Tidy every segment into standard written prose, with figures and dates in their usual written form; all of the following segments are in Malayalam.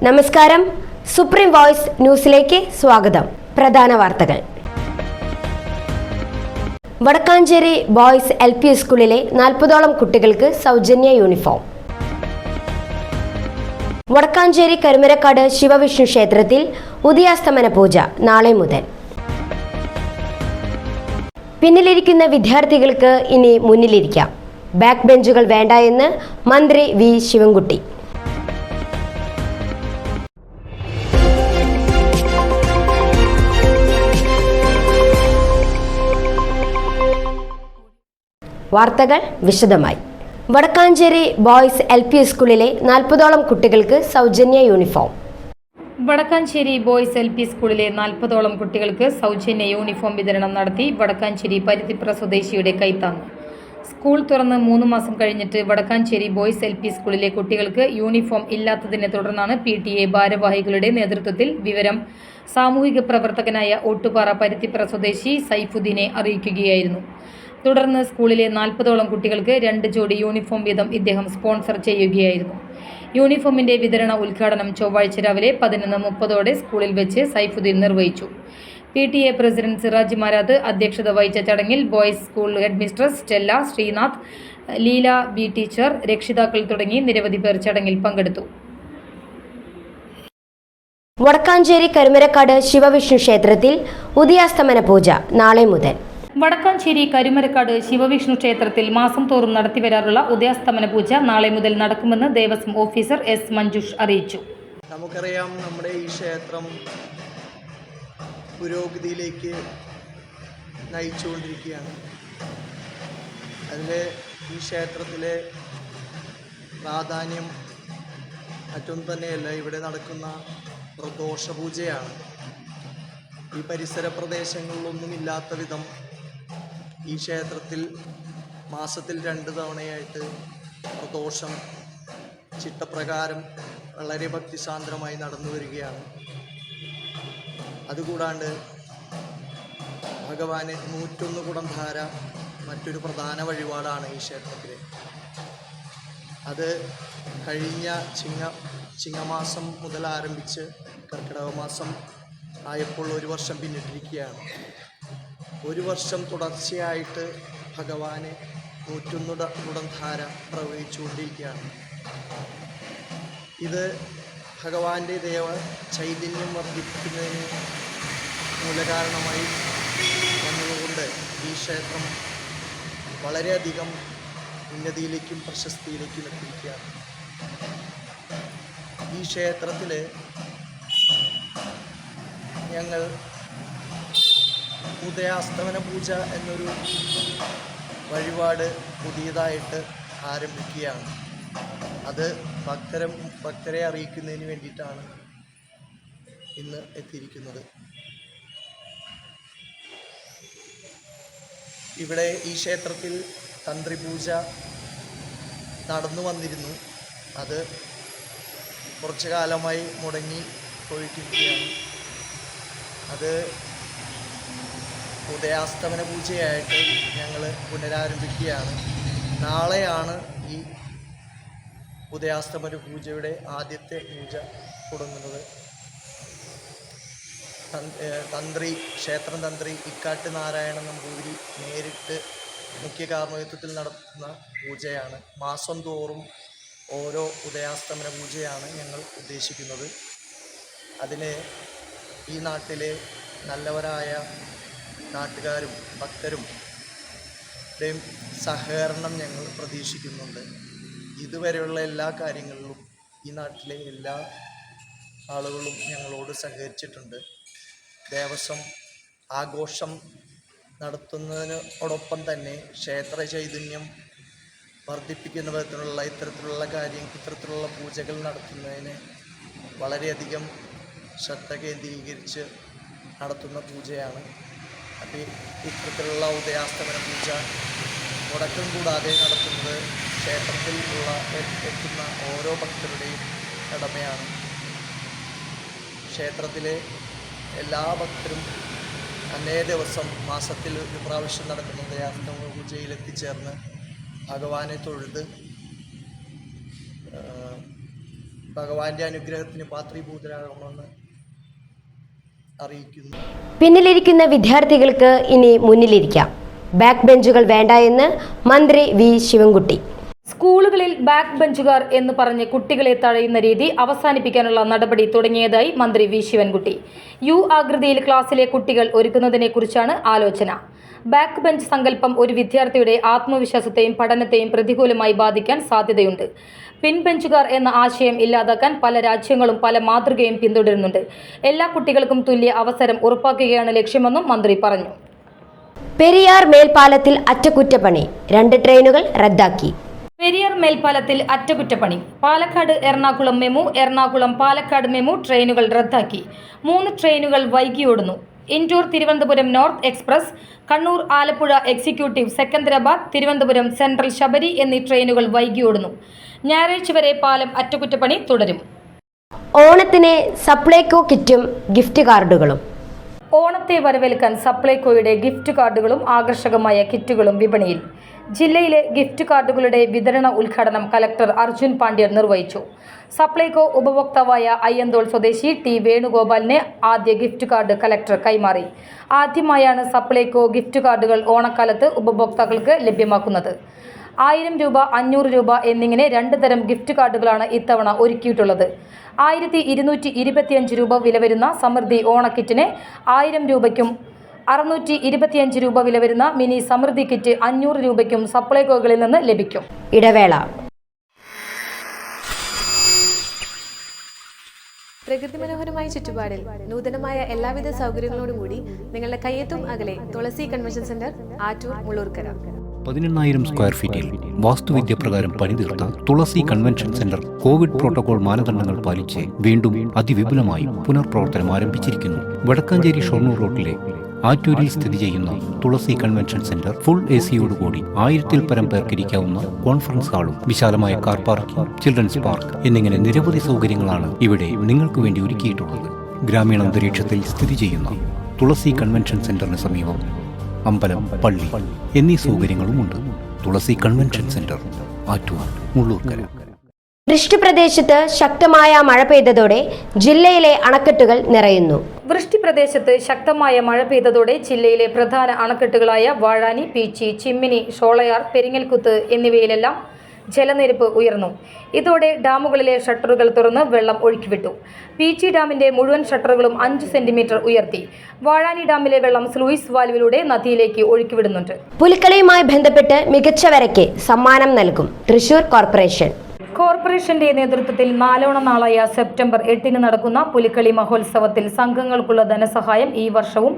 നമസ്കാരം. സുപ്രീം വോയിസ് ന്യൂസിലേക്ക് സ്വാഗതം. പ്രധാന വാർത്തകൾ. വടക്കാഞ്ചേരി ബോയ്സ് LP സ്കൂളിലെ 40ഓളം കുട്ടികൾക്ക് സൗജന്യ യൂണിഫോം. വടക്കാഞ്ചേരി കരുമരക്കാട് ശിവവിഷ്ണു ക്ഷേത്രത്തിൽ ഉദയാസ്തമന പൂജ നാളെ മുതൽ. പിന്നിലിരിക്കുന്ന വിദ്യാർത്ഥികൾക്ക് ഇനി മുന്നിലിരിക്കാം. ബാക്ക് ബെഞ്ചുകൾ വേണ്ട എന്ന് മന്ത്രി വി ശിവൻകുട്ടി. വാർത്തകൾ വിശദമായി. വടക്കാഞ്ചേരി ബോയ്സ് LP സ്കൂളിലെ 40ഓളം കുട്ടികൾക്ക് സൗജന്യ യൂണിഫോം. വടക്കാഞ്ചേരി ബോയ്സ് LP സ്കൂളിലെ 40ഓളം കുട്ടികൾക്ക് സൗജന്യ യൂണിഫോം വിതരണം നടത്തി വടക്കാഞ്ചേരി പരുത്തിപ്ര സ്വദേശിയുടെ കൈത്താങ്ങ്. സ്കൂൾ തുറന്ന് 3 മാസം കഴിഞ്ഞിട്ട് വടക്കാഞ്ചേരി ബോയ്സ് LP സ്കൂളിലെ കുട്ടികൾക്ക് യൂണിഫോം ഇല്ലാത്തതിനെ തുടർന്നാണ് PTA ഭാരവാഹികളുടെ നേതൃത്വത്തിൽ വിവരം സാമൂഹിക പ്രവർത്തകനായ ഓട്ടുപാറ പരുത്തിപ്ര സ്വദേശി സൈഫുദ്ദീനെ അറിയിക്കുകയായിരുന്നു. തുടർന്ന് സ്കൂളിലെ 40ഓളം കുട്ടികൾക്ക് 2 ജോഡി യൂണിഫോം വീതം ഇദ്ദേഹം സ്പോൺസർ ചെയ്യുകയായിരുന്നു. യൂണിഫോമിന്റെ വിതരണ ഉദ്ഘാടനം ചൊവ്വാഴ്ച രാവിലെ 11:30 സ്കൂളിൽ വെച്ച് സൈഫുദ്ദീൻ നിർവഹിച്ചു. PTA പ്രസിഡന്റ് സിറാജ് മാരാത്ത് അധ്യക്ഷത വഹിച്ച ചടങ്ങിൽ boys school headmistress Stella, Sreenath, Leela B teacher, രക്ഷിതാക്കൾ തുടങ്ങി നിരവധി പേർ ചടങ്ങിൽ പങ്കെടുത്തു. വടക്കാഞ്ചേരി കരുമരക്കാട് ശിവവിഷ്ണു ക്ഷേത്രത്തിൽ ഉദയാസ്തമന പൂജ നാളെ മുതൽ. വടക്കാഞ്ചേരി കരുമരക്കാട് ശിവവിഷ്ണു ക്ഷേത്രത്തിൽ മാസം തോറും നടത്തിവരാറുള്ള ഉദയാസ്തമന പൂജ നാളെ മുതൽ നടക്കുമെന്ന് ദേവസ്വം ഓഫീസർ S മഞ്ജുഷ് അറിയിച്ചു. നമുക്കറിയാം, നമ്മുടെ ഈ ക്ഷേത്രം പുരോഗതിയിലേക്ക് നയിച്ചുകൊണ്ടിരിക്കുകയാണ്. അതിൽ ഈ ക്ഷേത്രത്തിലെ പ്രാധാന്യം മറ്റൊന്നും തന്നെയല്ല, ഇവിടെ നടക്കുന്ന പ്രദോഷപൂജയാണ്. ഈ പരിസര പ്രദേശങ്ങളിലൊന്നുമില്ലാത്ത വിധം ഈ ക്ഷേത്രത്തിൽ മാസത്തിൽ 2 തവണയായിട്ട് പ്രദോഷം ചിട്ടപ്രകാരം വളരെ ഭക്തിസാന്ദ്രമായി നടന്നു വരികയാണ്. അതുകൂടാണ്ട് ഭഗവാന് 101 കുടം ധാര മറ്റൊരു പ്രധാന വഴിപാടാണ് ഈ ക്ഷേത്രത്തിൽ. അത് കഴിഞ്ഞ ചിങ്ങമാസം മുതൽ ആരംഭിച്ച് കർക്കിടക മാസം ആയപ്പോൾ 1 വർഷം പിന്നിട്ടിരിക്കുകയാണ്. 1 വർഷം തുടർച്ചയായിട്ട് ഭഗവാന് 101 കുടം ധാര പ്രവഹിച്ചുകൊണ്ടിരിക്കുകയാണ്. ഇത് ഭഗവാന്റെ ദേവ ചൈതന്യം വർദ്ധിപ്പിക്കുന്നതിന് മൂലകാരണമായി വന്നതുകൊണ്ട് ഈ ക്ഷേത്രം വളരെയധികം ഉന്നതിയിലേക്കും പ്രശസ്തിയിലേക്കും എത്തിയിരിക്കുകയാണ്. ഈ ക്ഷേത്രത്തിൽ ഞങ്ങൾ ഉദയാസ്തമന പൂജ എന്നൊരു വഴിപാട് പുതിയതായിട്ട് ആരംഭിക്കുകയാണ്. അത് ഭക്തരെ അറിയിക്കുന്നതിന് വേണ്ടിയിട്ടാണ് ഇന്ന് എത്തിയിരിക്കുന്നത്. ഇവിടെ ഈ ക്ഷേത്രത്തിൽ തന്ത്രി പൂജ നടന്നു വന്നിരുന്നു. അത് കുറച്ചു കാലമായി മുടങ്ങി പോയിട്ടിരിക്കുകയാണ്. അത് ഉദയാസ്തമന പൂജയായിട്ട് ഞങ്ങൾ പുനരാരംഭിക്കുകയാണ്. നാളെയാണ് ഈ ഉദയാസ്തമന പൂജയുടെ ആദ്യത്തെ പൂജ തുടങ്ങുന്നത്. ക്ഷേത്രം തന്ത്രി ഇക്കാട്ട് നാരായണ നമ്പൂതിരി നേരിട്ട് മുഖ്യ കാർമ്മികത്വത്തിൽ നടത്തുന്ന പൂജയാണ്. മാസം തോറും ഓരോ ഉദയാസ്തമന പൂജയാണ് ഞങ്ങൾ ഉദ്ദേശിക്കുന്നത്. അതിന് ഈ നാട്ടിലെ നല്ലവരായ നാട്ടുകാരും ഭക്തരും സഹകരണം ഞങ്ങൾ പ്രതീക്ഷിക്കുന്നുണ്ട്. ഇതുവരെയുള്ള എല്ലാ കാര്യങ്ങളിലും ഈ നാട്ടിലെ എല്ലാ ആളുകളും ഞങ്ങളോട് സഹകരിച്ചിട്ടുണ്ട്. ദേവസ്വം ആഘോഷം നടത്തുന്നതിനോടൊപ്പം തന്നെ ക്ഷേത്ര ചൈതന്യം വർദ്ധിപ്പിക്കുന്ന വിധത്തിലുള്ള ഇത്തരത്തിലുള്ള പൂജകൾ നടത്തുന്നതിന് വളരെയധികം ശ്രദ്ധ കേന്ദ്രീകരിച്ച് നടത്തുന്ന പൂജയാണ്. അപ്പോൾ ഇത്തരത്തിലുള്ള ഉദയാസ്തമന പൂജ മുടക്കം കൂടാതെ നടത്തുന്നത് ക്ഷേത്രത്തിൽ എത്തുന്ന ഓരോ ഭക്തരുടെയും കടമയാണ്. ക്ഷേത്രത്തിലെ എല്ലാ ഭക്തരും അന്നേ ദിവസം മാസത്തിൽ 1 പ്രാവശ്യം നടക്കുന്ന ഉദയാസ്തമന പൂജയിൽ എത്തിച്ചേർന്ന് ഭഗവാനെ തൊഴുത് ഭഗവാന്റെ അനുഗ്രഹത്തിന് പാത്രീഭൂതരാകണമെന്ന് അറിയിക്കുന്നു. പിന്നിലിരിക്കുന്ന വിദ്യാർത്ഥികൾക്ക് ഇനി മുന്നിലിരിക്കാം. ബാക്ക് ബെഞ്ചുകൾ വേണ്ട എന്ന് മന്ത്രി വി ശിവൻകുട്ടി. സ്കൂളുകളിൽ ബാക്ക് ബെഞ്ചുകാർ എന്ന് പറഞ്ഞ് കുട്ടികളെ തഴയുന്ന രീതി അവസാനിപ്പിക്കാനുള്ള നടപടി തുടങ്ങിയതായി മന്ത്രി വി ശിവൻകുട്ടി. യു ആകൃതിയിൽ ക്ലാസ്സിലെ കുട്ടികൾ ഒരുക്കുന്നതിനെക്കുറിച്ചാണ് ആലോചന. ബാക്ക് ബെഞ്ച് സങ്കല്പം ഒരു വിദ്യാർത്ഥിയുടെ ആത്മവിശ്വാസത്തെയും പഠനത്തെയും പ്രതികൂലമായി ബാധിക്കാൻ സാധ്യതയുണ്ട്. പിൻബെഞ്ചുകാർ എന്ന ആശയം ഇല്ലാതാക്കാൻ പല രാജ്യങ്ങളും പല മാതൃകയും പിന്തുടരുന്നുണ്ട്. എല്ലാ കുട്ടികൾക്കും തുല്യ അവസരം ഉറപ്പാക്കുകയാണ് ലക്ഷ്യമെന്നും മന്ത്രി പറഞ്ഞു. പെരിയാർ മേൽപ്പാലത്തിൽ അറ്റകുറ്റപ്പണി, 2 ട്രെയിനുകൾ റദ്ദാക്കി. പെരിയാർ മേൽപ്പാലത്തിൽ അറ്റകുറ്റപ്പണി. പാലക്കാട് എറണാകുളം മെമു, എറണാകുളം പാലക്കാട് മെമു ട്രെയിനുകൾ റദ്ദാക്കി. 3 ട്രെയിനുകൾ വൈകിയോടുന്നു. Indore Thiruvananthapuram north express, Kannur Alappuzha executive, Secunderabad Thiruvananthapuram central Sabari എന്നീ ട്രെയിനുകൾ വൈകിയോടുന്നു. ഞായറാഴ്ച വരെ പാലം അറ്റകുറ്റപ്പണി തുടരും. ഓണത്തിന് സപ്ലൈകോ കിറ്റും ഗിഫ്റ്റ് കാർഡുകളും. ഓണത്തെ വരവേൽക്കാൻ സപ്ലൈകോയുടെ ഗിഫ്റ്റ് കാർഡുകളും ആകർഷകമായ കിറ്റുകളും വിപണിയിൽ. ജില്ലയിലെ ഗിഫ്റ്റ് കാർഡുകളുടെ വിതരണ ഉദ്ഘാടനം കലക്ടർ അർജുൻ പാണ്ഡ്യൻ നിർവഹിച്ചു. സപ്ലൈകോ ഉപഭോക്താവായ അയ്യന്തോൾ സ്വദേശി ടി വേണുഗോപാലിന് ആദ്യ ഗിഫ്റ്റ് കാർഡ് കലക്ടർ കൈമാറി. ആദ്യമായാണ് സപ്ലൈകോ ഗിഫ്റ്റ് കാർഡുകൾ ഓണക്കാലത്ത് ഉപഭോക്താക്കൾക്ക് ലഭ്യമാക്കുന്നത്. 1000 രൂപ, 500 രൂപ എന്നിങ്ങനെ 2 തരം ഗിഫ്റ്റ് കാർഡുകളാണ് ഇത്തവണ ഒരുക്കിയിട്ടുള്ളത്. 1225 രൂപ വില വരുന്ന സമൃദ്ധി ഓണക്കിറ്റിന് 1000 രൂപയ്ക്കും 625 രൂപ വില വരുന്ന മിനി സമൃദ്ധി കിറ്റ് 500 രൂപയ്ക്കും സപ്ലൈകോകളിൽ നിന്ന് ലഭിക്കും. ഇടവേള. പ്രകൃതി മനോഹരമായ ചുറ്റുപാടിൽ നൂതനമായ എല്ലാവിധ സൗകര്യങ്ങളോടും കൂടി നിങ്ങളുടെ കയ്യെത്തും അകലെ Thulasi convention centre, Attoor, Mullurkara. 10000 square ഫീറ്റിൽ വാസ്തുവിദ്യ പ്രകാരം പണിതീർത്ത Thulasi convention centre Covid protocol മാനദണ്ഡങ്ങൾ പാലിച്ച് വീണ്ടും അതിവിപുലമായി പുനർപ്രവർത്തനം ആരംഭിച്ചിരിക്കുന്നു. വടക്കാഞ്ചേരി ഷൊർണൂർ റോഡിലെ ആറ്റൂരിൽ സ്ഥിതി ചെയ്യുന്ന തുളസി കൺവെൻഷൻ സെന്റർ ഫുൾ AC-യോടുകൂടി 1000-ൽ പരം പേർക്കിരിക്കാവുന്ന കോൺഫറൻസ് ഹാളും വിശാലമായ കാർ പാർക്കിംഗ്, ചിൽഡ്രൻസ് പാർക്ക് എന്നിങ്ങനെ നിരവധി സൗകര്യങ്ങളാണ് ഇവിടെ നിങ്ങൾക്ക് വേണ്ടി ഒരുക്കിയിട്ടുള്ളത്. ഗ്രാമീണ അന്തരീക്ഷത്തിൽ സ്ഥിതി ചെയ്യുന്ന തുളസി കൺവെൻഷൻ സെന്ററിന് സമീപം അമ്പലം, പള്ളി എന്നീ സൗകര്യങ്ങളുമുണ്ട്. തുളസി കൺവെൻഷൻ സെന്റർ, ആറ്റൂർ, മുള്ളൂർക്കര. വൃഷ്ടിപ്രദേശത്ത് ശക്തമായ മഴ പെയ്തതോടെ ജില്ലയിലെ അണക്കെട്ടുകൾ നിറയുന്നു. വൃഷ്ടിപ്രദേശത്ത് ശക്തമായ മഴ പെയ്തതോടെ ജില്ലയിലെ പ്രധാന അണക്കെട്ടുകളായ വാഴാനി, പീച്ചി, ചിമ്മിനി, ഷോളയാർ, പെരിങ്ങൽകുത്ത് എന്നിവയിലെല്ലാം ജലനിരപ്പ് ഉയർന്നു. ഇതോടെ ഡാമുകളിലെ ഷട്ടറുകൾ തുറന്ന് വെള്ളം ഒഴുക്കിവിട്ടു. പീച്ചി ഡാമിന്റെ മുഴുവൻ ഷട്ടറുകളും 5 സെന്റിമീറ്റർ ഉയർത്തി. വാഴാനി ഡാമിലെ വെള്ളം സ്ലൂയിസ് വാൽവിലൂടെ നദിയിലേക്ക് ഒഴുക്കിവിടുന്നുണ്ട്. പുലിക്കളിയുമായി ബന്ധപ്പെട്ട് മികച്ചവരയ്ക്ക് സമ്മാനം നൽകും തൃശൂർ കോർപ്പറേഷൻ. കോർപ്പറേഷന്റെ നേതൃത്വത്തിൽ നാലോണ നാളായ സെപ്റ്റംബർ 8-ന് നടക്കുന്ന പുലിക്കളി മഹോത്സവത്തിൽ സംഘങ്ങൾക്കുള്ള ധനസഹായം ഈ വർഷവും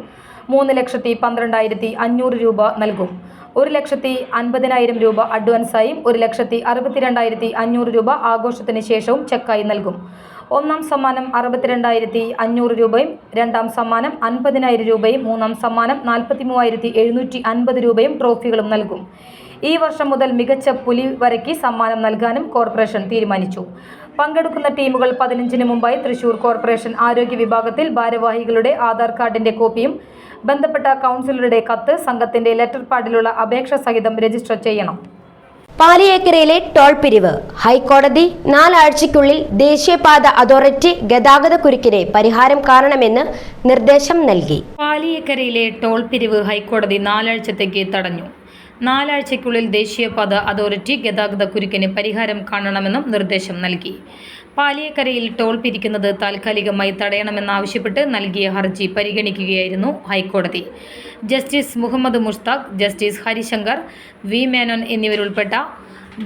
3,12,500 രൂപ നൽകും. 1,50,000 രൂപ അഡ്വാൻസായും 1,62,500 രൂപ ആഘോഷത്തിന് ശേഷവും ചെക്കായി നൽകും. ഒന്നാം സമ്മാനം 62,500 രൂപയും, രണ്ടാം സമ്മാനം 50,000 രൂപയും, മൂന്നാം സമ്മാനം 43,750 രൂപയും ട്രോഫികളും നൽകും. ഈ വർഷം മുതൽ മികച്ച പുലിവരയ്ക്ക് സമ്മാനം നൽകാനും കോർപ്പറേഷൻ തീരുമാനിച്ചു. പങ്കെടുക്കുന്ന ടീമുകൾ 15-ന് മുമ്പായി തൃശൂർ കോർപ്പറേഷൻ ആരോഗ്യ വിഭാഗത്തിൽ ഭാരവാഹികളുടെ ആധാർ കാർഡിന്റെ കോപ്പിയും ബന്ധപ്പെട്ട കൗൺസിലറുടെ കത്ത്, സംഘത്തിന്റെ ലെറ്റർ പാഡിലുള്ള അപേക്ഷ സഹിതം രജിസ്റ്റർ ചെയ്യണം. പാലിയേക്കരയിലെ ടോൾ പിരിവ് ഹൈക്കോടതി 4 ആഴ്ചയ്ക്കുള്ളിൽ ദേശീയപാത അതോറിറ്റി ഗതാഗതക്കുരുക്കിന് പരിഹാരം കാണണമെന്ന് നിർദ്ദേശം നൽകി. പാലിയേക്കരയിലെ ടോൾ പിരിവ് ഹൈക്കോടതി 4 ആഴ്ചത്തേക്ക് തടഞ്ഞു. 4 ആഴ്ചയ്ക്കുള്ളിൽ ദേശീയപാത അതോറിറ്റി ഗതാഗതക്കുരുക്കിന് പരിഹാരം കാണണമെന്നും നിർദ്ദേശം നൽകി. പാലിയേക്കരയിൽ ടോൾ പിരിക്കുന്നത് താൽക്കാലികമായി തടയണമെന്നാവശ്യപ്പെട്ട് നൽകിയ ഹർജി പരിഗണിക്കുകയായിരുന്നു ഹൈക്കോടതി. Justice Muhammad Mushtaq, justice Harishankar, V Menon എന്നിവരുൾപ്പെട്ട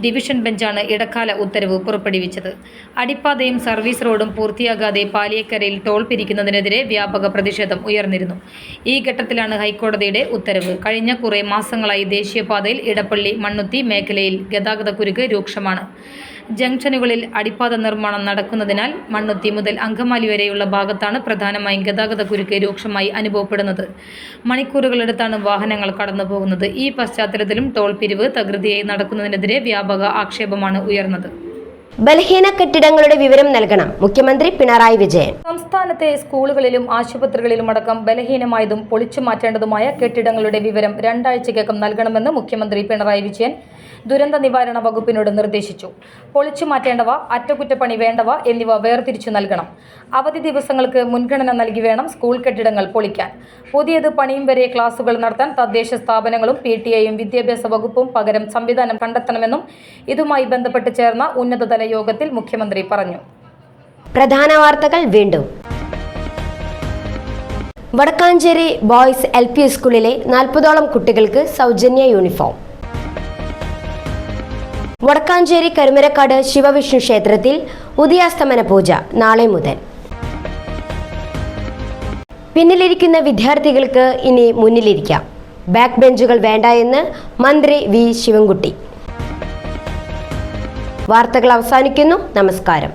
ഡിവിഷൻ ബെഞ്ചാണ് ഇടക്കാല ഉത്തരവ് പുറപ്പെടുവിച്ചത്. അടിപ്പാതയും സർവീസ് റോഡും പൂർത്തിയാകാതെ പാലിയേക്കരയിൽ ടോൾ പിരിക്കുന്നതിനെതിരെ വ്യാപക പ്രതിഷേധം ഉയർന്നിരുന്നു. ഈ ഘട്ടത്തിലാണ് ഹൈക്കോടതിയുടെ ഉത്തരവ്. കഴിഞ്ഞ കുറേ മാസങ്ങളായി ദേശീയപാതയിൽ ഇടപ്പള്ളി, മണ്ണുത്തി മേഖലയിൽ ഗതാഗതക്കുരുക്ക് രൂക്ഷമാണ്. ജംഗ്ഷനുകളിൽ അടിപ്പാത നിർമ്മാണം നടക്കുന്നതിനാൽ മണ്ണുത്തി മുതൽ അങ്കമാലി വരെയുള്ള ഭാഗത്താണ് പ്രധാനമായും ഗതാഗതക്കുരുക്ക് രൂക്ഷമായി അനുഭവപ്പെടുന്നത്. മണിക്കൂറുകളെടുത്താണ് വാഹനങ്ങൾ കടന്നുപോകുന്നത്. ഈ പശ്ചാത്തലത്തിലും ടോൾ പിരിവ് തകൃതിയായി നടക്കുന്നതിനെതിരെ വ്യാപക ആക്ഷേപമാണ് ഉയർന്നത്. ബലഹീന കെട്ടിടങ്ങളുടെ വിവരം നൽകണം മുഖ്യമന്ത്രി പിണറായി വിജയൻ. സംസ്ഥാനത്തെ സ്കൂളുകളിലും ആശുപത്രികളിലും അടക്കം ബലഹീനമായതും പൊളിച്ചു മാറ്റേണ്ടതുമായ കെട്ടിടങ്ങളുടെ വിവരം 2 ആഴ്ചയ്ക്കകം നൽകണമെന്ന് മുഖ്യമന്ത്രി പിണറായി വിജയൻ ദുരന്ത നിവാരണ വകുപ്പിനോട് നിർദ്ദേശിച്ചു. പൊളിച്ചു മാറ്റേണ്ടവ, അറ്റകുറ്റപ്പണി വേണ്ടവ എന്നിവ വേർതിരിച്ചു നൽകണം. അവധി ദിവസങ്ങൾക്ക് മുൻഗണന നൽകി വേണം സ്കൂൾ കെട്ടിടങ്ങൾ പൊളിക്കാൻ. പുതിയത് പണിയും വരെ ക്ലാസുകൾ നടത്താൻ തദ്ദേശ സ്ഥാപനങ്ങളും PTA-യും വിദ്യാഭ്യാസ വകുപ്പും പകരം സംവിധാനം കണ്ടെത്തണമെന്നും ഇതുമായി ബന്ധപ്പെട്ട് ചേർന്ന ഉന്നതതല യോഗത്തിൽ മുഖ്യമന്ത്രി പറഞ്ഞു. പ്രധാന വാർത്തകൾ വീണ്ടും. വടക്കാഞ്ചേരി ബോയ്സ് LP സ്കൂളിലെ 40ഓളം കുട്ടികൾക്ക് സൗജന്യ യൂണിഫോം. വടക്കാഞ്ചേരി കരുമരക്കാട് ശിവവിഷ്ണു ക്ഷേത്രത്തിൽ ഉദയാസ്തമന പൂജ നാളെ മുതൽ. പിന്നിലിരിക്കുന്ന വിദ്യാർത്ഥികൾക്ക് ഇനി മുന്നിലിരിക്കാം. ബാക്ക് ബെഞ്ചുകൾ വേണ്ട എന്ന് മന്ത്രി V. ശിവൻകുട്ടി. വാർത്തകൾ അവസാനിക്കുന്നു. നമസ്കാരം.